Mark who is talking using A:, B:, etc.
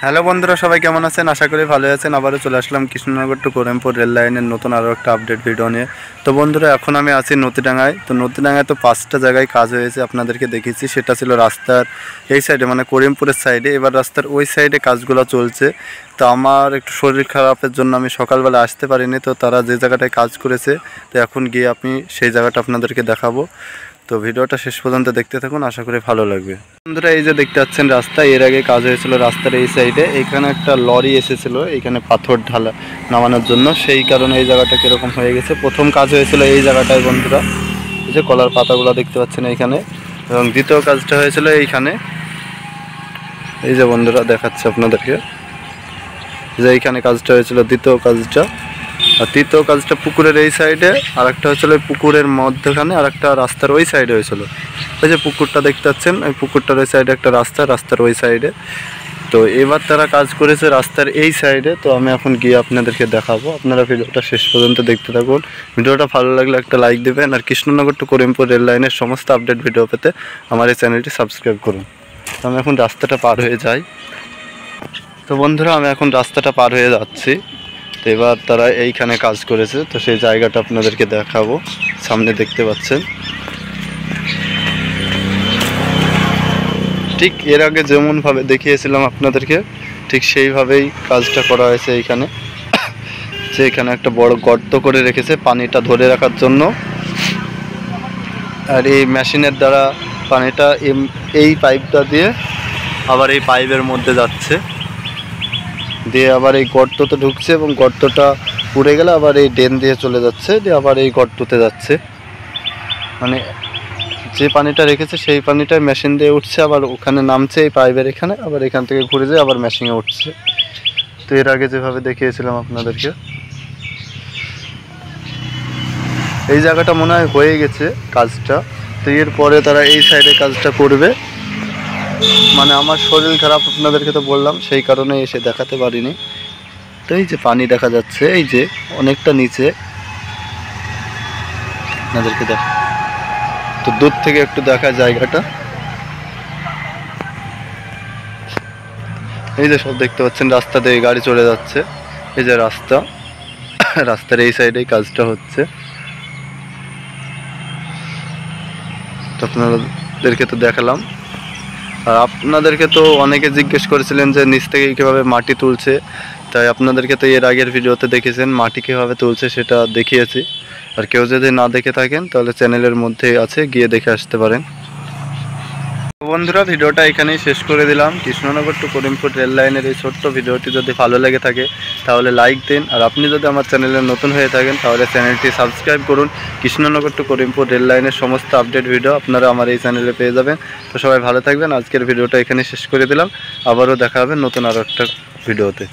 A: Hello বন্ধুরা, সবাই কেমন আছেন? আশা করি ভালো আছেন। আবারও চলে আসলাম কৃষ্ণনগর টু করিমপুর রেল লাইনের নতুন আরও একটা আপডেট ভিডিও নিয়ে। তো বন্ধুরা, এখন আমি আছি নদীডাঙ্গায়। তো নদীডাঙ্গায় তো 5টা জায়গায় কাজ হয়েছে, আপনাদেরকে দেখেছি। সেটা ছিল রাস্তার এই সাইডে, মানে করিমপুরের সাইডে। এবার রাস্তার ওই সাইডে কাজগুলো চলছে। তো আমার একটু শরীর খারাপের জন্য আমি সকালবেলা আসতে পারিনি। তো তারা যে জায়গাটায় কাজ করেছে, তো এখন গিয়ে আমি সেই জায়গাটা আপনাদেরকে দেখাবো। তো ভিডিওটা শেষ পর্যন্ত দেখতে থাকুন, আশা করি ভালো লাগবে। বন্ধুরা, এই যে দেখতে পাচ্ছেন রাস্তা, এর আগে কাজ হয়েছিল রাস্তার এই সাইডে। এইখানে একটা লরি এসেছিল এখানে পাথর ঢালা নামানোর জন্য, সেই কারণে এই জায়গাটা কীরকম হয়ে গেছে। প্রথম কাজ হয়েছিল এই জায়গাটায় বন্ধুরা, এই যে কলার পাতাগুলো দেখতে পাচ্ছেন এইখানে। এবং দ্বিতীয় কাজটা হয়েছিল এইখানে, এই যে বন্ধুরা দেখাচ্ছে আপনাদেরকে, যে এইখানে কাজটা হয়েছিল দ্বিতীয় কাজটা। আর তৃতীয় কাজটা পুকুরের এই সাইডে, আর একটা হয়েছিল পুকুরের মধ্যখানে, আর একটা রাস্তার ওই সাইডে হয়েছিল। ওই যে পুকুরটা দেখতে পাচ্ছেন, ওই পুকুরটার ওই সাইডে একটা রাস্তা, রাস্তার ওই সাইডে। তো এবার তারা কাজ করেছে রাস্তার এই সাইডে। তো আমি এখন গিয়ে আপনাদেরকে দেখাবো, আপনারা ভিডিওটা শেষ পর্যন্ত দেখতে থাকুন। ভিডিওটা ভালো লাগলে একটা লাইক দেবেন, আর কৃষ্ণনগর টু করিমপুর রেল লাইনের সমস্ত আপডেট ভিডিও পেতে আমার এই চ্যানেলটি সাবস্ক্রাইব করুন। তো আমি এখন রাস্তাটা পার হয়ে যাই। তো বন্ধুরা, আমি এখন রাস্তাটা পার হয়ে যাচ্ছি। তো এবার তারা এইখানে কাজ করেছে, তো সেই জায়গাটা আপনাদেরকে দেখাবো। সামনে দেখতে পাচ্ছেন, ঠিক এর আগে যেমনভাবে দেখিয়েছিলাম আপনাদেরকে, ঠিক সেইভাবেই কাজটা করা হয়েছে এইখানে। যে এখানে একটা বড় গর্ত করে রেখেছে পানিটা ধরে রাখার জন্য। আর এই মেশিনের দ্বারা পানিটা এই পাইপটা দিয়ে আবার এই পাইপের মধ্যে যাচ্ছে, দিয়ে আবার এই গর্ততে ঢুকছে, এবং গর্তটা পুড়ে গেলে আবার এই ড্রেন দিয়ে চলে যাচ্ছে, দিয়ে আবার এই গর্ততে যাচ্ছে। মানে যে পানিটা রেখেছে সেই পানিটা মেশিন দিয়ে উঠছে, আবার ওখানে নামছে এই পাইপের এখানে, আবার এখান থেকে ঘুরে যায় আবার মেশিনে উঠছে। তো এর আগে যেভাবে দেখিয়েছিলাম আপনাদেরকে, এই জায়গাটা মনে হয় হয়ে গেছে কাজটা। তো এরপরে তারা এই সাইডে কাজটা করবে। মানে আমার শরীর খারাপ, আপনাদেরকে তো বললাম, সেই কারণে এসে দেখাতে পারিনি। তো এই যে পানি দেখা যাচ্ছে, এই যে অনেকটা নিচে আপনাদেরকে দেখা, তো দূর থেকে একটু দেখা জায়গাটা। এই যে সব দেখতে পাচ্ছেন, রাস্তা দিয়ে গাড়ি চলে যাচ্ছে। এই যে রাস্তা, রাস্তার এই সাইডেই কাজটা হচ্ছে। তো আপনাদেরকে তো দেখালাম। আর আপনাদেরকে তো অনেকে জিজ্ঞেস করেছিলেন যে নিচ থেকে কীভাবে মাটি তুলছে। তাই আপনাদেরকে তো এর আগের ভিডিওতে দেখেছেন মাটি কীভাবে তুলছে, সেটা দেখিয়েছি। আর কেউ যদি না দেখে থাকেন তাহলে চ্যানেলের মধ্যে আছে, গিয়ে দেখে আসতে পারেন। বন্ধুরা, ভিডিওটা এখানেই শেষ করে দিলাম। কৃষ্ণনগর টু করিমপুর রেল লাইনের এই ছোট্ট ভিডিওটি যদি ভালো লেগে থাকে তাহলে লাইক দিন, আর আপনি যদি আমার চ্যানেলে নতুন হয়ে থাকেন তাহলে চ্যানেলটি সাবস্ক্রাইব করুন। কৃষ্ণনগর টু করিমপুর রেল লাইনের সমস্ত আপডেট ভিডিও আপনারা আমার এই চ্যানেলে পেয়ে যাবেন। তো সবাই ভালো থাকবেন। আজকের ভিডিওটা এখানেই শেষ করে দিলাম। আবারও দেখা হবে নতুন আরও একটা ভিডিওতে।